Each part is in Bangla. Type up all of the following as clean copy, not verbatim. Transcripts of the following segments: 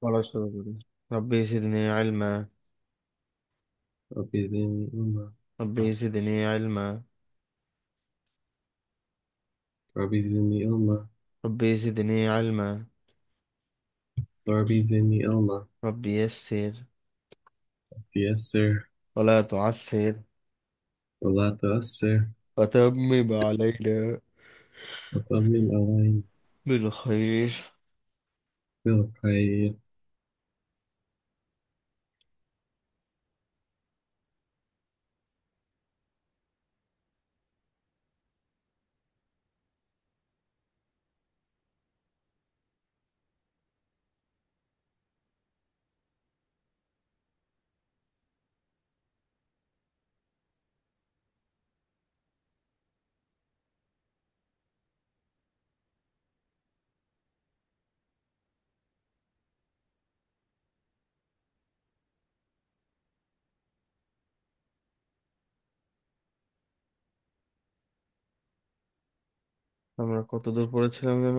পড়া শুরু করি। ربي زدني علما. رب زدني علما. ربي زدني علما. رب زدني علما. ربي زدني علما. رب زدني علما. ربي يسر يسر ولا تعسر ولا تؤثر وتمم علينا وتمم علينا بالخير. بالخير. আমরা কত দূর পড়েছিলাম যেন?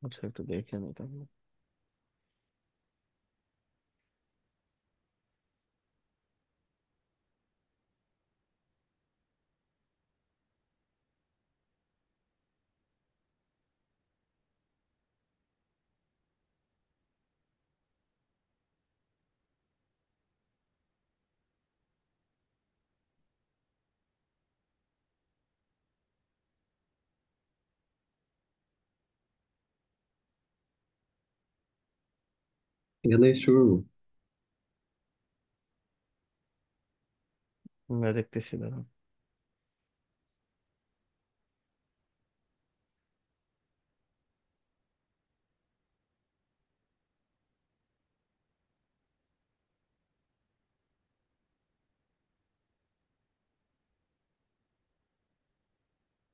আচ্ছা, একটু দেখে নিই তাহলে। এখানে শুরু। আমরা দেখতেছি, দাঁড়া।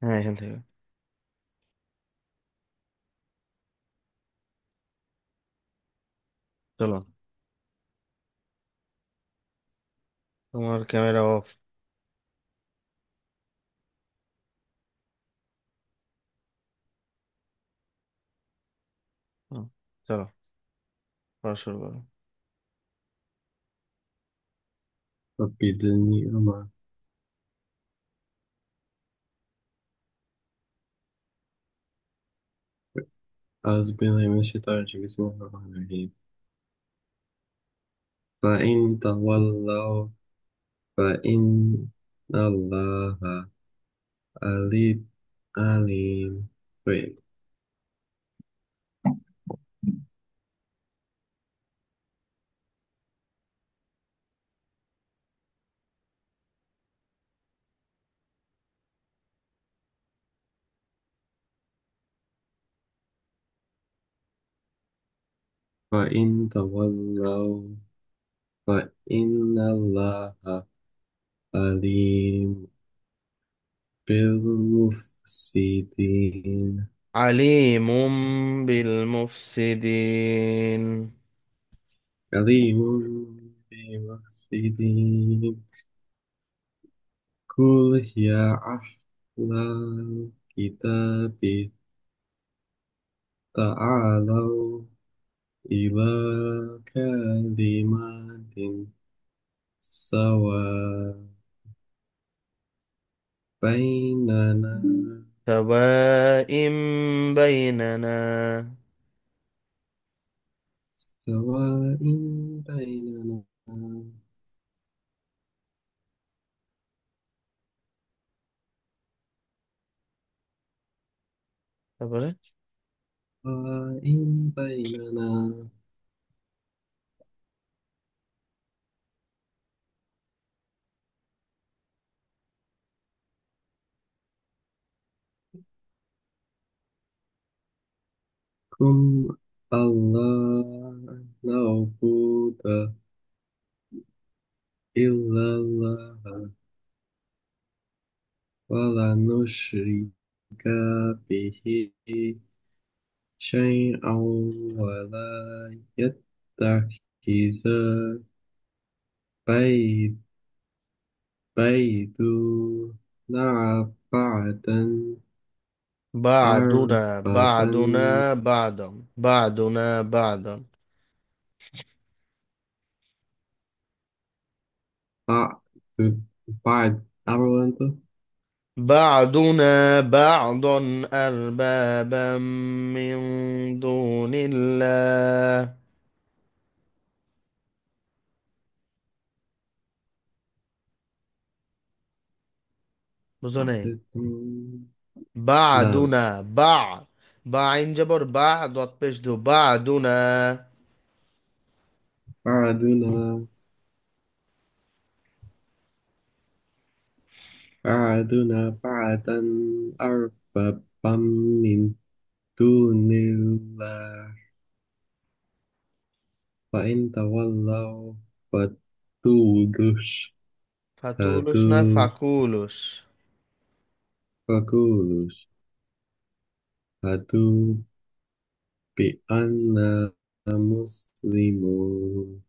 হ্যাঁ, এখান থেকে। চলো, তোমার ক্যামেরা অফ। চলো, পড়া শুরু করো। رب زدني علما. أعوذ بالله من الشيطان الرجيم. بسم الله الرحمن الرحيم. فإن تولوا فإن الله عليم. طيب. فإن تولوا فإن الله عليم بالمفسدين. عليم بالمفسدين. عليم بالمفسدين. قل يا أهل الكتاب تعالوا إلى كلمات سواء بيننا سواء بيننا. سواء بيننا তারপরে سواء بيننا كم الله نعبد إلا الله ولا نشرك به شيئا ولا يتخذ بيت بيتنا بعدا بعدنا أربابا بعدنا بعدا بعدنا بعدا. بعد بعد أعرف أنت. بعدنا بعضا أربابا من دون الله. বুঝো لا. بعدنا بعين جبر بعد وطبش دو بعدنا. بعدنا بعدنا بعدا أربابا من دون الله فإن تولوا فتولش فتولش نه هدو فكولش. فقولوا هدو بأننا مسلمون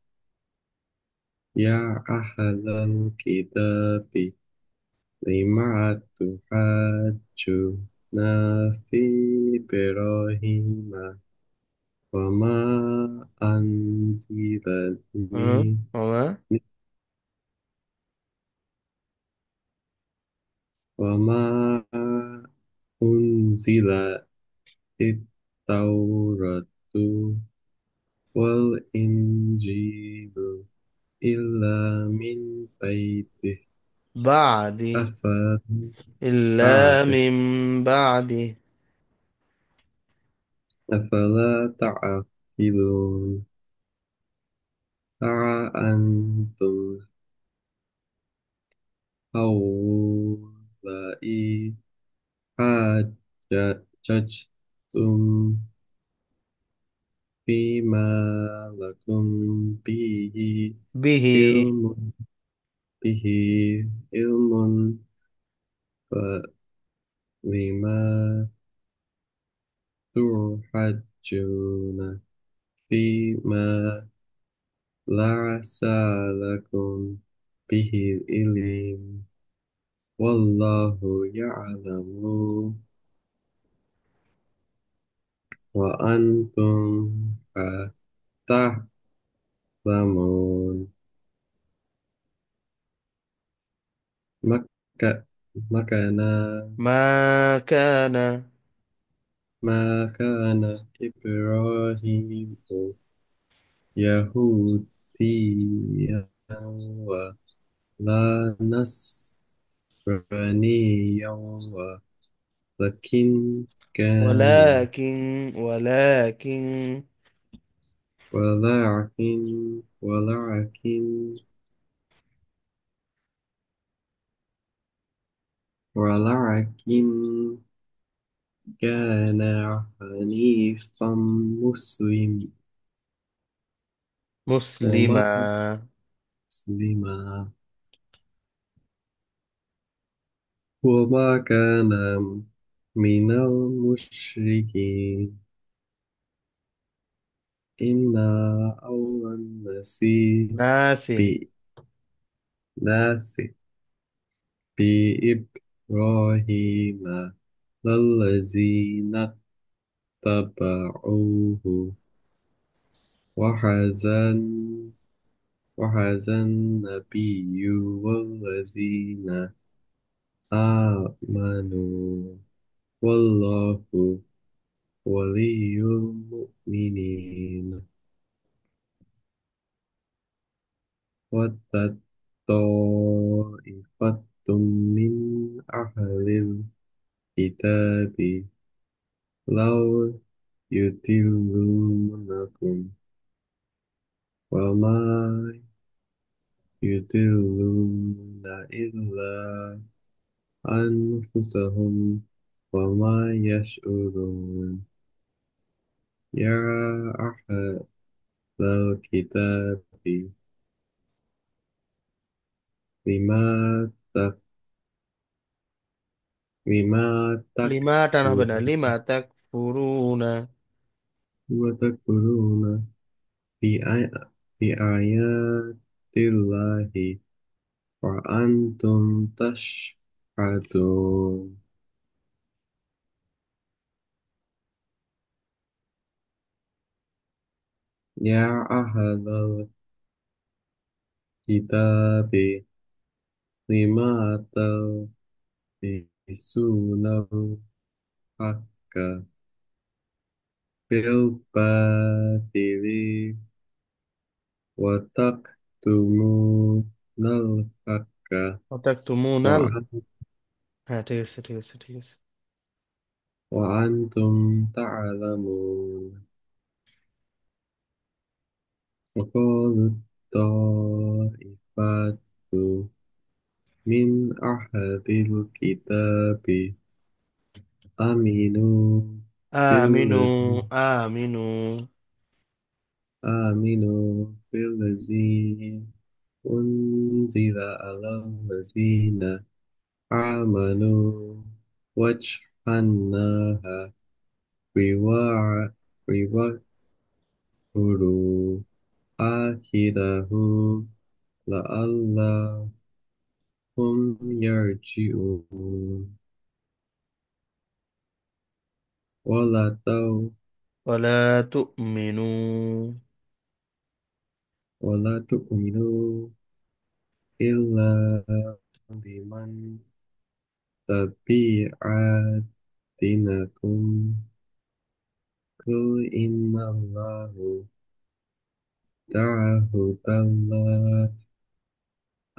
يا أهل الكتاب لم تحاجون في إبراهيم وما أنزلت ها ها. وما أنزلت التوراة والإنجيل إلا من بيته بعدي أفلا إلا بعد من بعدي. أفلا تعقلون ها أنتم هؤلاء حاججتم فيما لكم به به. علم به علم فلما تحجون فيما ليس لكم به علم والله يعلم وأنتم تعلمون مك مكان ما كان ما كان إبراهيم يهوديا ولا نصرانيا ولكن كان ولكن ولكن ولكن كان حنيفا مسلما. مسلما وما كان من المشركين إنا أولى الناس ناسي. بناس بإبراهيم للذين اتبعوه وحزن وحزن النبي والذين آمنوا والله ولي المؤمنين ودت طائفة من أهل الكتاب لو يضلونكم وما يضلون إلا أنفسهم وما يشعرون يا أهل الكتاب لما لما لما tanah benar تكفرون lima takfuruna وتكفرون بآيات الله وأنتم تشهدون أحد يا أهل الكتاب لم تلبسون الحق بالباطل وتكتمون الحق وتكتمون وأن- হ্যাঁ, ঠিক আছে, ঠিক আছে, ঠিক আছে। وأنتم تعلمون وقالت طائفة من أهل الكتاب آمنوا আমিনু, بالذي আমিনু। آمنوا بالذي أنزل على الذين آمنوا وجه النهار ويوفروا آخره لعلهم يرجعون ولا تؤمنوا. ولا تؤمنوا إلا لمن تبع دينكم قل إن الله تعهد الله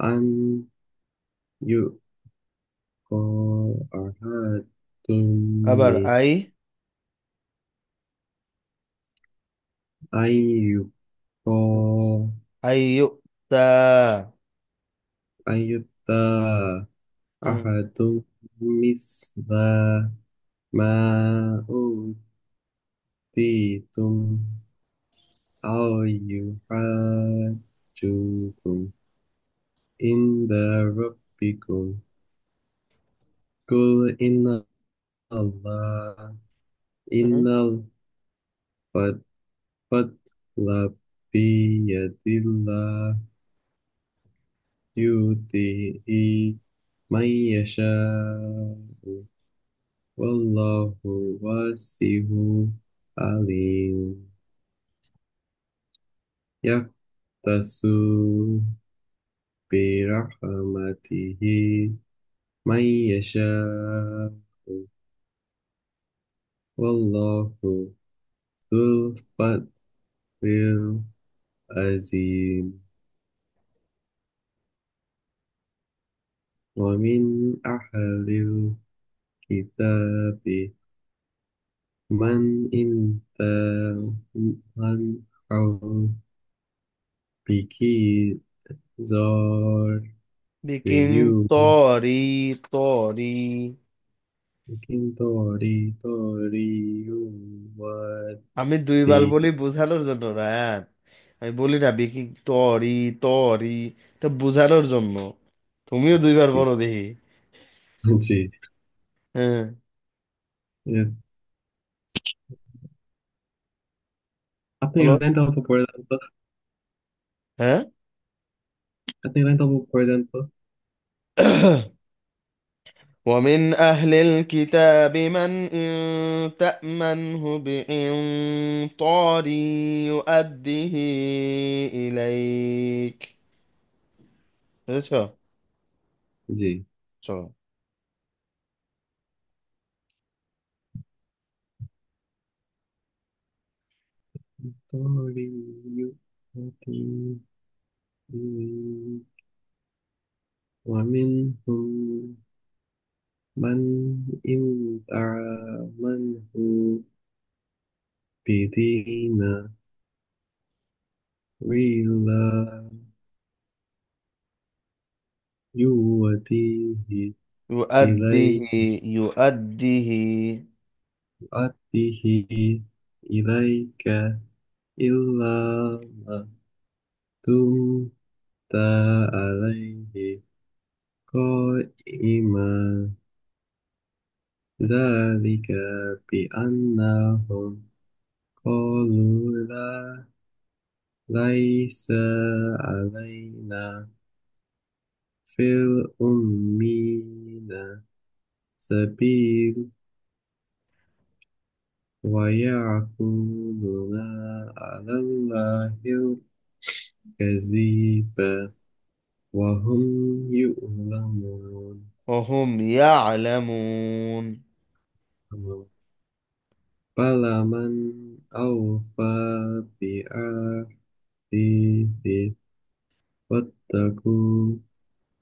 أن يؤتى أحد আবার من আই أن يؤتى আইয়ুতা। أن يؤتى হুম। أحد مثل ما أوتيتم أو يحاجوكم عند ربكم قل إن الله হুম। إن الفضل بيد الله يؤتيه من يشاء والله واسع عليم يختص برحمته من يشاء والله ذو الفضل العظيم ومن أهل الكتاب من إن من بك زار বিকিন باليوم তরি তরি। لكن طاري আমি দুইবার يودي বলি বোঝানোর জন্য, রায়ান। আমি বলি না বিকিং তরি তরি, এটা বোঝানোর জন্য। তুমিও দুইবার বলো দেখি। জি হ্যাঁ, আপনি বলো। লাইনটা অল্প পড়ে দেন তো হ্যাঁ। আপনি লাইনটা অল্প পড়ে দেন তো ومن أهل الكتاب من إن تأمنه بقنطار يؤديه إليك. বুঝেছো? জি চলো। طاري يودي ومنهم من إن آمنه بدينار لا يوديه يؤديه. إليه يؤديه. يؤديه إليك إلا ما دمت عليه قائما ذلك بأنهم قالوا لا ليس علينا في الأمين سبيل ويعقلون على الله الكذب وهم يؤلمون. وهم يعلمون. بلى من أوفى بعهده واتقوا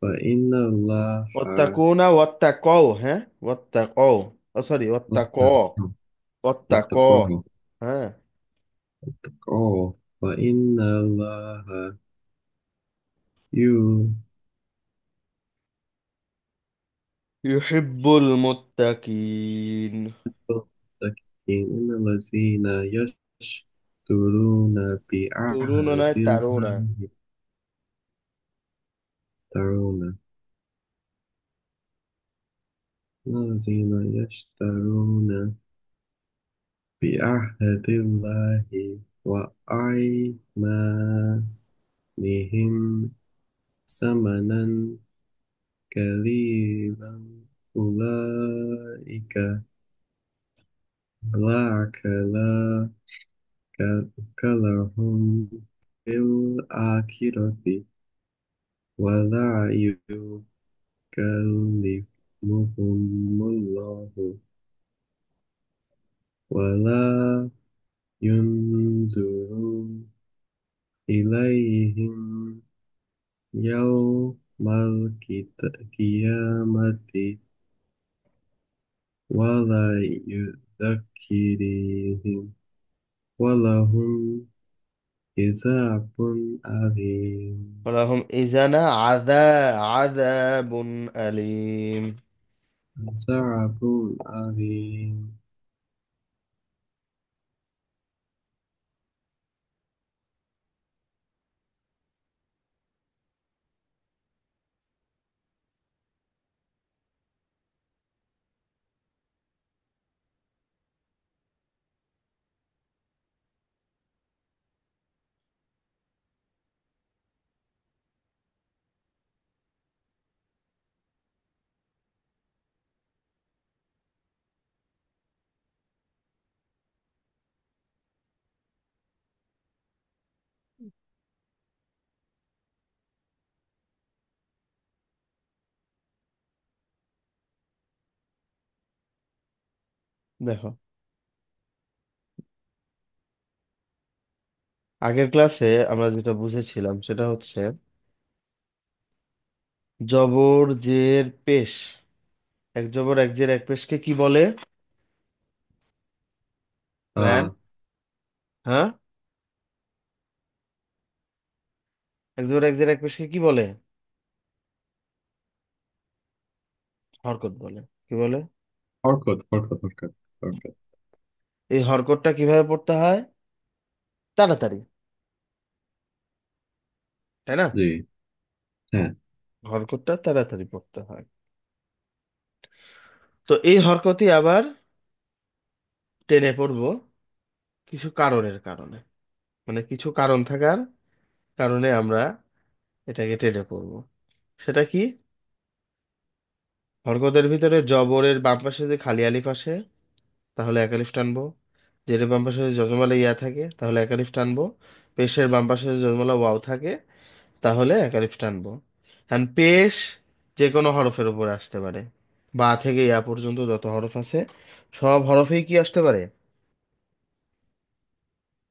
فإن الله واتقوا ها واتقوا سوري واتقوا واتقوا واتقوا واتقوا ها واتقوا فإن الله يحب يحب المتقين. المتقين. إن الذين يشترون ترون بعهد ترون الله يشترون الذين يشترون بعهد الله وأيمانهم ثمنا قليلا أولئك لا لهم في الآخرة ولا يكلمهم الله ولا ينظر إليهم يوم القيامة ولا يذكرهم ولهم عذاب أليم. ولهم إذن عذاب أليم. عذاب أليم. দেখো, আগের ক্লাসে আমরা যেটা বুঝেছিলাম সেটা হচ্ছে জবর জের পেশ, এক জবর এক জের এক পেশকে কি বলে? রায়হান? আহ হ্যাঁ, এক জবর এক জের এক পেশকে কি বলে? হরকত বলে। কি বলে? হরকত। এই হরকতটা কিভাবে পড়তে হয়? তাড়াতাড়ি, তাই না? জি, হ্যাঁ, হরকতটা তাড়াতাড়ি পড়তে হয়। তো এই হরকতই আবার টেনে পড়বো কিছু কারণের কারণে, মানে কিছু কারণ থাকার কারণে আমরা এটাকে টেনে পড়বো। সেটা কি? হরকতের ভিতরে জবরের বাম পাশে যদি খালি আলিফ আসে তাহলে এক আলিফ টানবো। জেরের বাম পাশে যদি জজমালা ইয়া থাকে তাহলে এক আলিফ টানবো। পেশের বাম পাশে যদি জজমালা ওয়াও থাকে তাহলে এক আলিফ টানবো। হ্যাঁ, পেশ যে কোনো হরফের উপরে আসতে পারে। বা থেকে ইয়া পর্যন্ত যত হরফ আছে সব হরফেই কি আসতে পারে?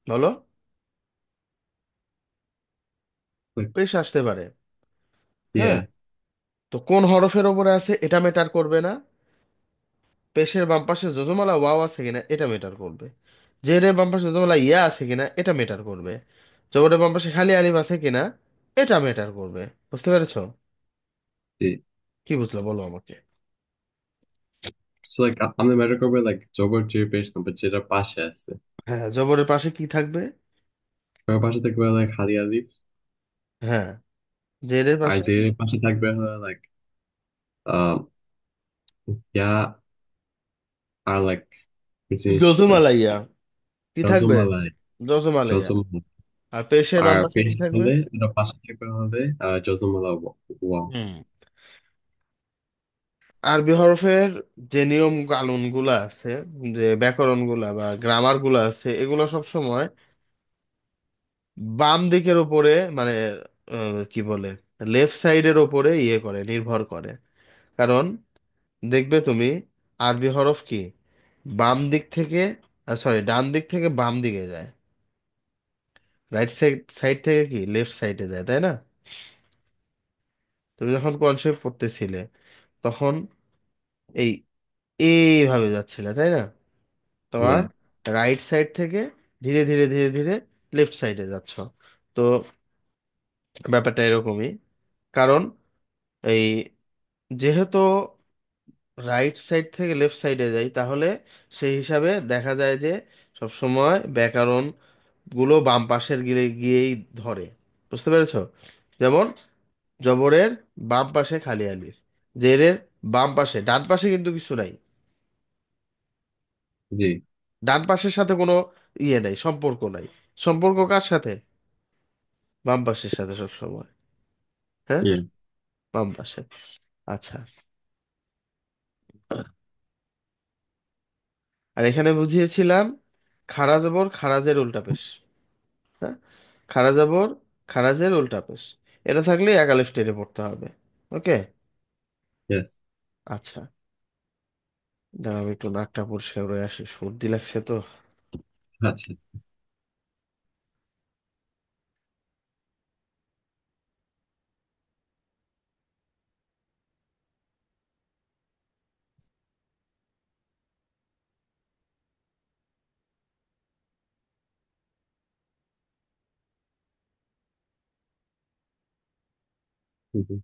বলো। like, পেশ আসতে পারে। হ্যাঁ, yeah, তো কোন হরফের উপরে আছে এটা ম্যাটার করবে না। পেশের বাম পাশে যজমালা ওয়াও আছে কিনা এটা ম্যাটার করবে। জেরের বাম পাশে যজমালা ইয়া আছে কিনা এটা ম্যাটার করবে। জবরের বাম পাশে খালি আলিফ আছে কিনা এটা ম্যাটার করবে। বুঝতে পেরেছো? জি। কি বুঝলো বলো আমাকে। So like আমি ম্যাটার করবে like জবর যে পেশ নাম্বার যেটা পাশে আছে, হ্যাঁ, জবরের পাশে কি থাকবে? ওর পাশে থাকবে like খালি আলিফ। হ্যাঁ, জেরের আর পাশে যে পাশে থাকবে হলো like আহ ইয়া আর like কি জিনিসটা জজমালা ইয়া কি থাকবে? জজমালাই জজমালা ইয়া। জজমালাই। আর পেশের বাম আর পাশে পেশ কি থাকবে? হলে এটা পাশে থাকবে হবে জজমালা ওয়াও। হুম, আরবি হরফের যে নিয়ম কানুন গুলা আছে, যে ব্যাকরণ গুলা বা গ্রামার গুলা আছে, এগুলো সব সময় বাম দিকের উপরে, মানে কি বলে, লেফট সাইডের উপরে ইয়ে করে, নির্ভর করে। কারণ দেখবে তুমি, আরবি হরফ কি বাম দিক থেকে, সরি, ডান দিক থেকে বাম দিকে যায়, রাইট সাইড সাইড থেকে কি লেফট সাইডে যায়, তাই না? তুমি যখন কনসেপ্ট পড়তেছিলে তখন এই এইভাবে যাচ্ছিলে, তাই না? তোমার হ্যাঁ। রাইট সাইড থেকে ধীরে ধীরে ধীরে ধীরে লেফট সাইডে যাচ্ছ। তো ব্যাপারটা এরকমই। কারণ এই, যেহেতু রাইট সাইড থেকে লেফট সাইডে যাই, তাহলে সেই হিসাবে দেখা যায় যে সব সময় ব্যাকরণ গুলো বাম পাশের গিয়েই ধরে। বুঝতে পেরেছো? যেমন জবরের বাম পাশে খালি আলিফ, জেরের বাম পাশে, ডান পাশে কিন্তু কিছু নাই। জি। ডান পাশের সাথে কোনো ইয়ে নাই, সম্পর্ক নাই। সম্পর্ক কার সাথে? বাম পাশের সাথে সব সময়। হ্যাঁ, ইয়ে। বাম পাশে। আচ্ছা, আর এখানে বুঝিয়েছিলাম খাড়া জবর খারাজের উল্টা পেশ। হ্যাঁ, খাড়া জবর খারাজের উল্টা পেশ, এটা থাকলে এক আলিফ টেনে পড়তে হবে। ওকে। ইয়েস। আচ্ছা, দাঁড়াও, আমি একটু নাকটা পরিষ্কার করে আসি, সর্দি লাগছে তো। আচ্ছা। হুম, হুম,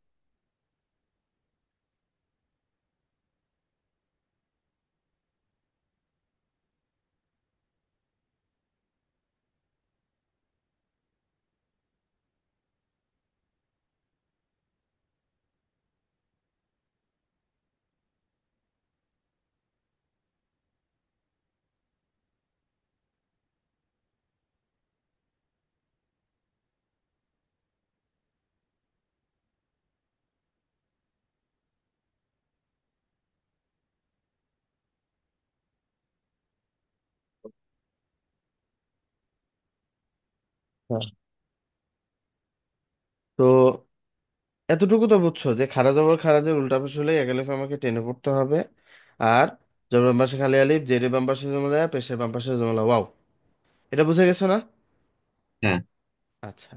হ্যাঁ। তো এতটুকু তো বুঝছো যে খাড়া জবর খারাজের উল্টা পেশ হলে এক আলিফ আমাকে টেনে পড়তে হবে। আর জবর বাম পাশে খালি আলিফ, জেরে বাম পাশে জমলা, পেশের বাম পাশে জমলা ওয়াও। এটা বুঝে গেছো না? হ্যাঁ। আচ্ছা,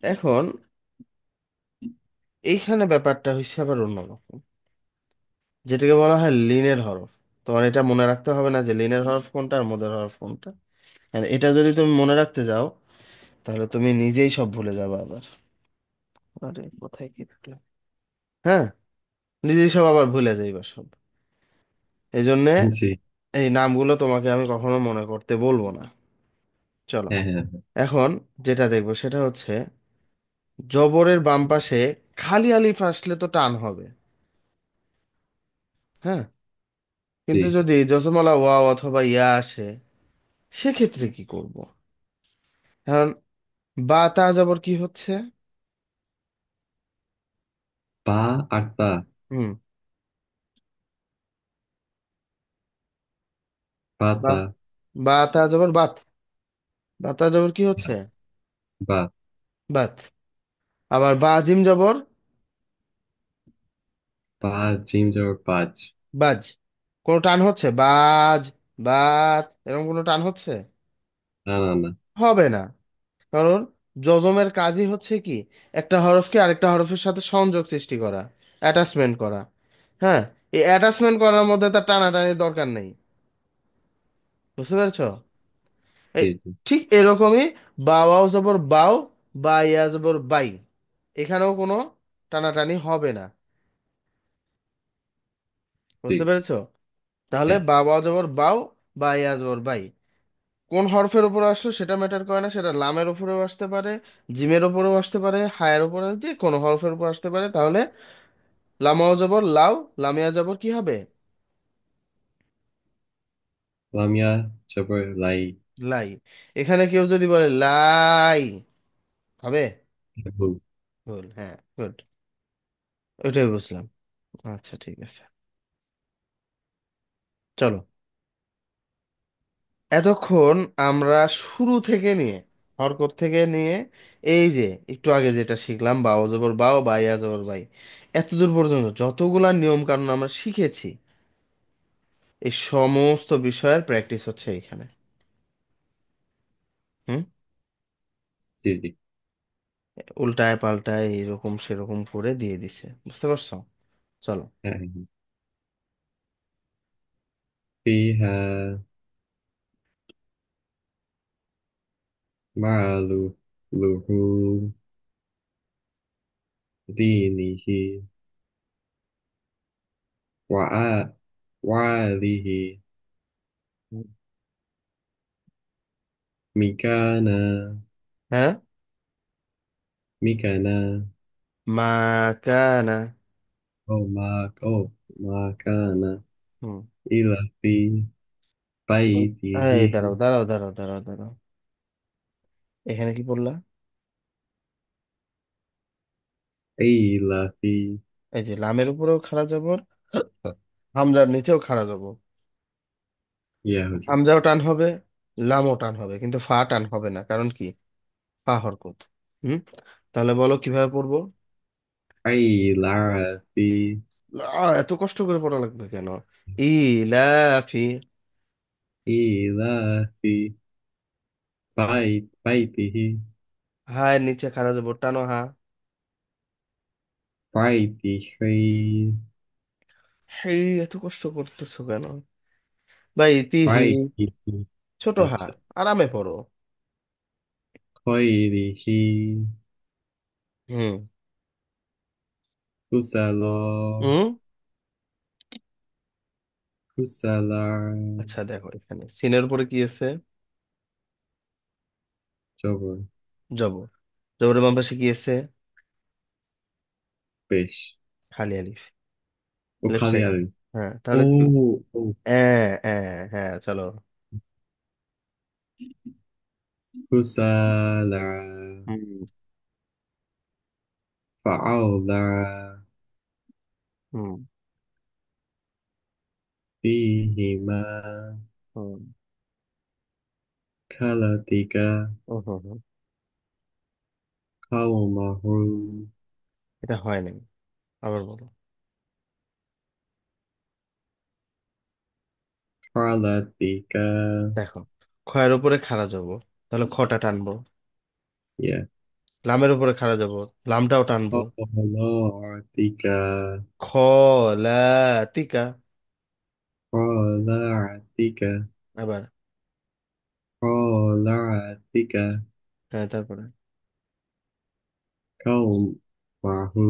এখন এইখানে ব্যাপারটা হচ্ছে আবার অন্যরকম, যেটাকে বলা হয় লিনের হরফ। তোমার এটা মনে রাখতে হবে না যে লিনের হরফ কোনটা আর মোদের হরফ কোনটা। আর এটা যদি তুমি মনে রাখতে যাও, তাহলে তুমি নিজেই সব ভুলে যাবে আবার। আরে কোথায় কি থাকলো? হ্যাঁ, নিজেই সব আবার ভুলে যাইবা সব। এই জন্যে জি। এই নামগুলো তোমাকে আমি কখনো মনে করতে বলবো না। চলো, হ্যাঁ, হ্যাঁ, হ্যাঁ। এখন যেটা দেখবো সেটা হচ্ছে জবরের বাম পাশে খালি আলিফ আসলে তো টান হবে। হ্যাঁ, জি। কিন্তু যদি যজমালা ওয়াও অথবা ইয়া আসে, সেক্ষেত্রে কি করব? এখন বা তা জবর কি হচ্ছে? পা আর তা। হুম, বা, পাতা। বা তা জবর বাত। বা তা জবর কি হচ্ছে? বা। বাত। আবার বা জিম জবর পা জিম জবর পাঁচ। বাজ। কোনো টান হচ্ছে? বাজ, বাত, এরকম কোনো টান হচ্ছে? না, না, না। হবে না। কারণ যজমের কাজই হচ্ছে কি, একটা হরফকে আরেকটা হরফের সাথে সংযোগ সৃষ্টি করা, অ্যাটাচমেন্ট করা। হ্যাঁ, এই অ্যাটাচমেন্ট করার মধ্যে তার টানাটানির দরকার নেই। বুঝতে পেরেছো? এই জি, জি, ঠিক এরকমই বাওয়াও জবর বাও, বা ইয়া জবর বাই, এখানেও কোনো টানাটানি হবে না। জি। বুঝতে পেরেছো? তাহলে হ্যাঁ। বাবা জবর বাও, বা ইয়া জবর বাই, কোন হরফের উপর আসলো সেটা ম্যাটার করে না। সেটা লামের উপরেও আসতে পারে, জিমের উপরেও আসতে পারে, হায়ের উপরে, যে কোনো হরফের উপর আসতে পারে। তাহলে লামাও জবর লাও, লামিয়া জবর কি হবে? লামিয়া জবর লাই। লাই। এখানে কেউ যদি বলে লাই, হবে? ভুল। ভুল, হ্যাঁ, গুড, ওইটাই বুঝলাম। আচ্ছা, ঠিক আছে। চলো, এতক্ষণ আমরা শুরু থেকে নিয়ে, হরকত থেকে নিয়ে, এই যে একটু আগে যেটা শিখলাম, বা অজবর বাও, বা ইয়া জবর বাই, এতদূর পর্যন্ত যতগুলা নিয়ম কানুন আমরা শিখেছি, এই সমস্ত বিষয়ের প্র্যাকটিস হচ্ছে এখানে। হুম। জি জি। উল্টায় পাল্টায় এরকম সেরকম করে দিয়ে দিছে, বুঝতে পারছো? চলো। হ্যাঁ হ্যাঁ। فيها مع لحوم دينه وآله مكانا হ্যাঁ। مكانا মা কানা। ما كان হুম। إلا في এই بيته দাঁড়াও দাঁড়াও দাঁড়াও দাঁড়াও দাঁড়াও, এখানে কি বললা? إلا في এই যে লামের উপরেও খাড়া জবর, হামজার নিচেও খাড়া জবর। يهجو হামজাও টান হবে, লামও টান হবে, কিন্তু ফা টান হবে না, কারণ কি? ফা হরকত। হুম। তাহলে বলো কিভাবে পড়বো? إلا في এত কষ্ট করে পড়া লাগবে কেন? ইলাফি। إلا في بيته হায় নিচে খাড়া জবর টানো, হা। بيته হেই, এত কষ্ট করতেছো কেন? ভাই তিহি, بيته ছোট হা, আচ্ছা আরামে পড়ো। خيره হুম। فسلا হুম। فسلا আচ্ছা দেখো, এখানে সিনের উপরে কি আছে? জবর জবর। জবরের বাম পাশে কি আছে? পেশ খালি আলিফ, ও লেফট খালি সাইডে। আলিফ হ্যাঁ, ও তাহলে কি? ও হ্যাঁ হ্যাঁ হ্যাঁ, চলো। ফুসালা হুম। ফাআলা হুম। ফিহিমা হুম। খালাতিকা হুম। হুম। হুম। কাওমাহু এটা হয় নাই, আবার বলো। খালাতিকা দেখো, খয়ের উপরে খাড়া যাব, তাহলে খটা টানবো। ইয়া লামের উপরে খাড়া যাব, লামটাও টানবো। খালাতিকা খ, লা, তিকা। খালাতিকা আবার। খালাতিকা হ্যাঁ, তারপরে। কাওমাহু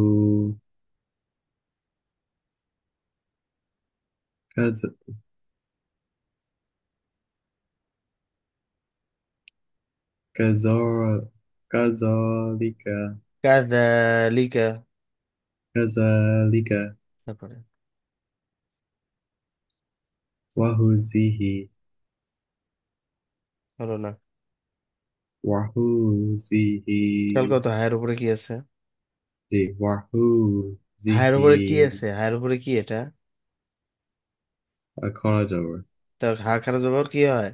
কাজ كذا كذلك কাযালিকা। كذلك তারপরে। وهزه হলো না। খেয়াল وهزه করো তো, হায়ের উপরে কি আছে? وهزه হায়ের উপরে কি আছে? হায়ের উপরে কি এটা? خرج over তা হা খাড়া যাবার কি হয়?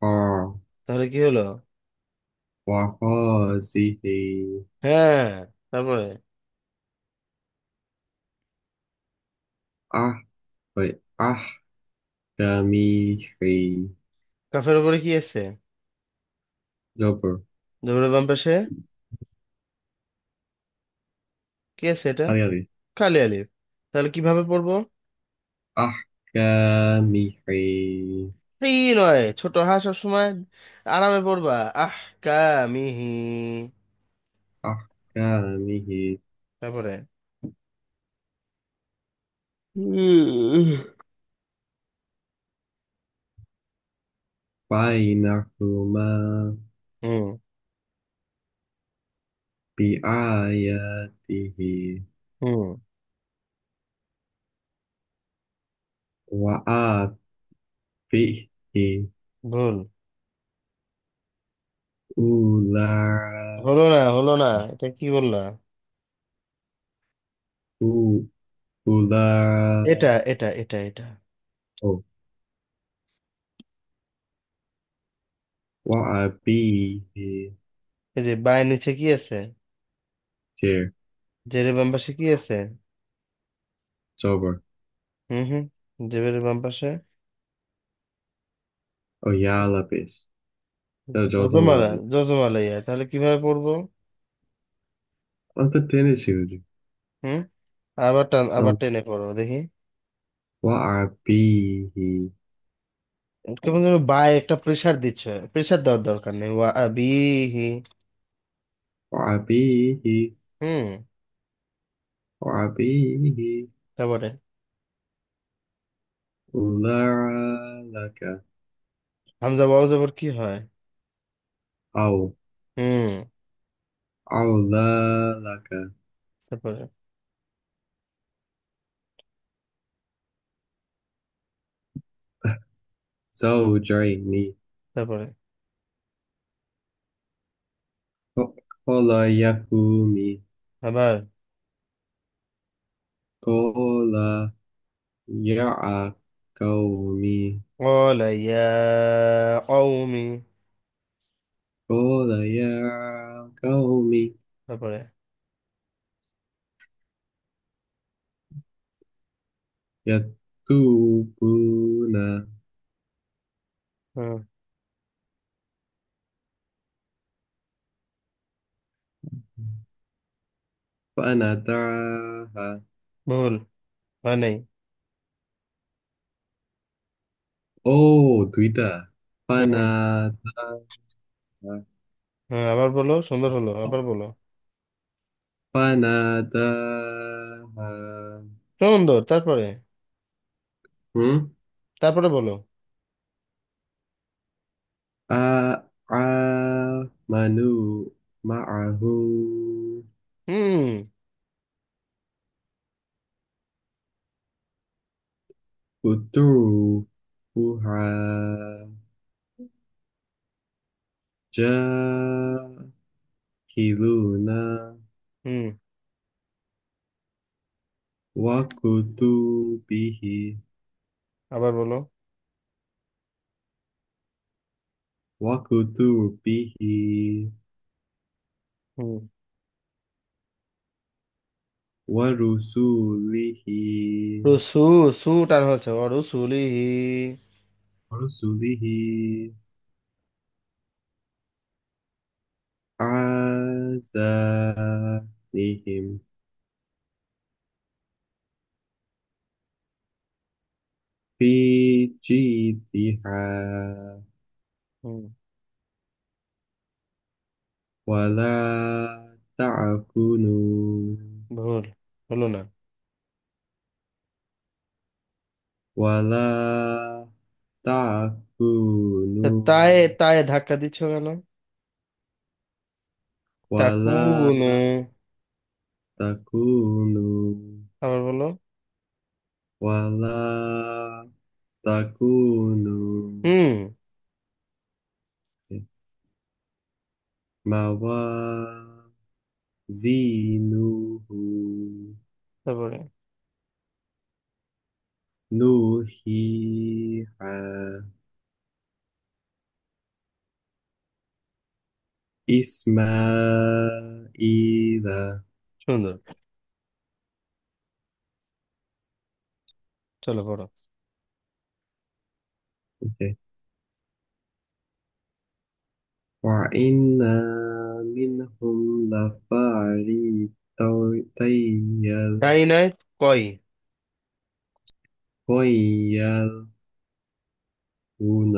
ها তাহলে কি হলো? وهذه হ্যাঁ, তারপরে। أح أحكامه কাফের উপরে কি আছে? جبر জবরের বাম পাশে কি আছে এটা? هذه هذه খালি আলিফ। তাহলে কিভাবে পড়বো? أحكامه এই নয়, ছোট হা সবসময় আরামে পড়বা। আহ, কামিহি। أحكامه তারপরে। হুম। بينهما হুম। بآياته হুম। وآبه ভুল। أولى হলো না, হলো না, এটা কি বললা? أولى এটা এটা এটা এটা Oh, وأبيه এই যে বায়ের নিচে কি আছে? chair জেরের বাম পাশে কি আছে? sober হুম হুম। জেরের বাম পাশে ويا lapis যজমালা, জজমালা যজমালা ইয়া, তাহলে কিভাবে পড়বো? أنت تاني شيء হুম, আবার টান, আবার টেনে পড়ো দেখি। وأبيه কেমন যেন বায়ে একটা প্রেসার দিচ্ছে, প্রেসার দেওয়ার দরকার নেই। ওয়া আবিহি। وأبيه হুম। وأبيه তারপরে لك হামজা ওয়াও জবর কি হয়? أو হুম। أولى لك তারপরে زوجين তারপরে قال يهومي আবার قال يا قومي قال يا قوم। قال يا قومي তারপরে يتوبون হুম, فأنا دعاها ভুল হয় নাই। أوه دويدا হুম। فأنا دعاها হ্যাঁ, আবার বলো, সুন্দর হলো, আবার বলো। فناداها সুন্দর, তারপরে هم তারপরে বলো। آمنوا معه হুম। فتوها جاهلون হুম, وكتبه আবার বলো। وكتبه হুম। ورسله রসু, সু টান হচ্ছে, ও রসুলিহি। ورسله عزائهم في جيدها হুম। ولا تعكنوا ভুল হলো না। ولا তা تعكنوا তায়ে তায়ে ধাক্কা দিচ্ছ কেন? ولا তাকুনু। تكونوا আবার বলো। ولا تكونوا হুম। موازينه তারপরে نوحيها إسماعيل সুন্দর, চলো পড়ো। Okay. وإن منهم لفريقين তাই নয়, কয়। يلقون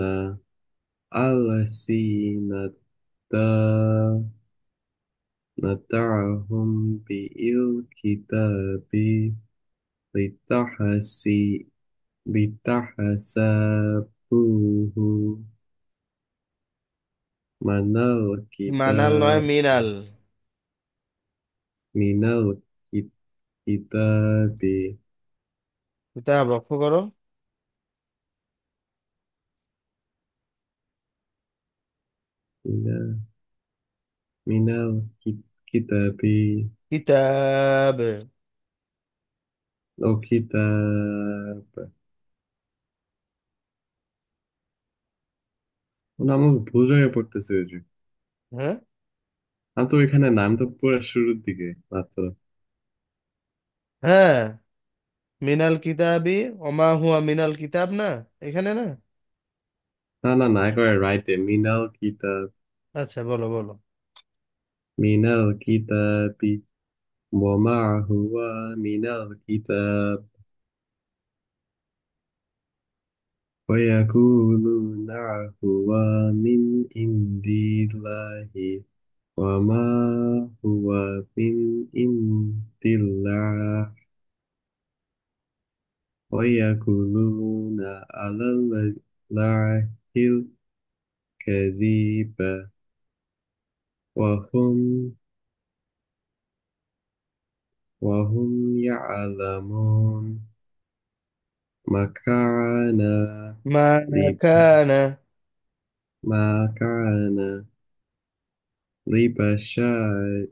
ألسنتهم بالكتاب لتحسي لتحسبوه من মানাল নয়, الكتاب মিনাল। من الكتاب এটা লক্ষ্য করো। من من الكتاب কিতাব। أو كتاب নামাজ ভুল জায়গায় পড়তেছে ওই যে। হ্যাঁ। আমি তো ওইখানে নাম তো পুরো শুরুর দিকে মাত্র। হ্যাঁ, মিনাল কিতাবি ওমা হুয়া মিনাল কিতাব না, এখানে না? না না না, একেবারে রাইটে, মিনাল কিতাব। আচ্ছা, বলো বলো। মিনাল কিতাবি ওমা হুয়া মিনাল কিতাব ويقولون هو من عند الله وما هو من عند الله ويقولون على الله الكذب وهم وهم يعلمون ما كان ما لب- كان. ما كان لبشر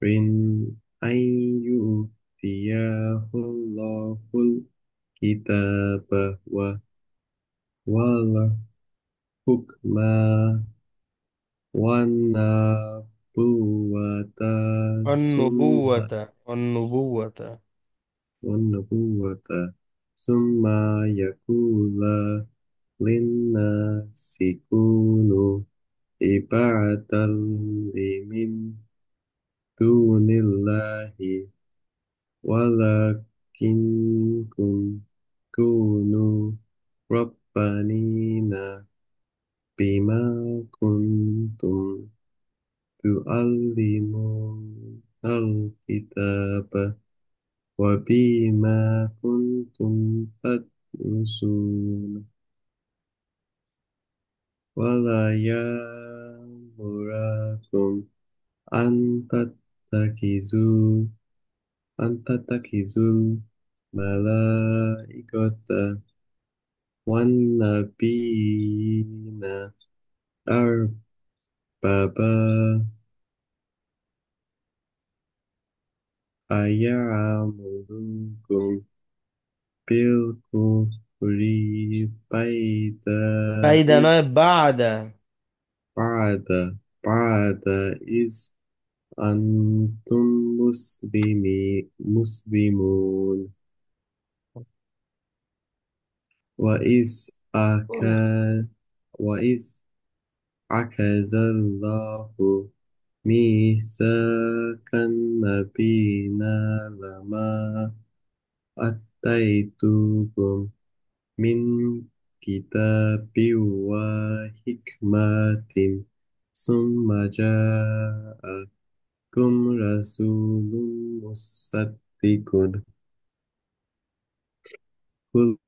أن يؤتيه الله الكتاب والحكم والنبوة ثم والنبوة. والنبوة ثم يقول للناس كونوا عبادا لي من دون الله ولكن كونوا ربانين بما كنتم تعلمون الكتاب وبما كنتم تدرسون ولا يأمركم أن تتخذوا أن تتخذوا الملائكة والنبيين أربابا أيأمركم بالكفر فايدة نوع بعد. بعد بعد إذ أنتم مسلمون وإذ وإذ أخذ الله ميثاق النبيين لما آتيتكم من كتاب وحكمة ثم جاءكم رسول مصدق